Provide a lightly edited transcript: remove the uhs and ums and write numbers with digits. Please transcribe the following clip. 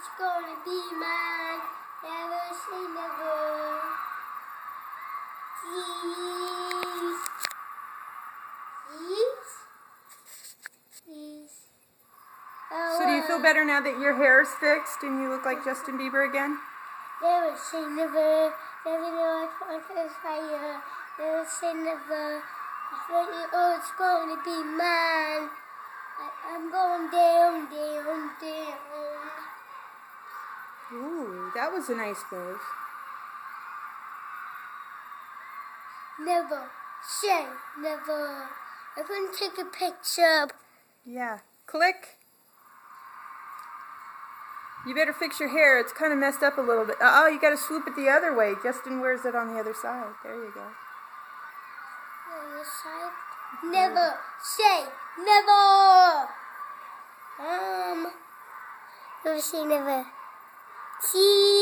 It's gonna be mine. Never say never. Please. Please. Please. Oh, So do you feel better now that your hair is fixed and you look like Justin Bieber again? Never say never. Never know I can't fire. Never say never. Oh, it's gonna be mine. I'm going down, down, down. Ooh, that was a nice move. Never say never. I'm going to take a picture. Yeah. Click. You better fix your hair. It's kind of messed up a little bit. Oh, you got to swoop it the other way. Justin wears it on the other side. There you go. On this side. Never say never. Never say never. See.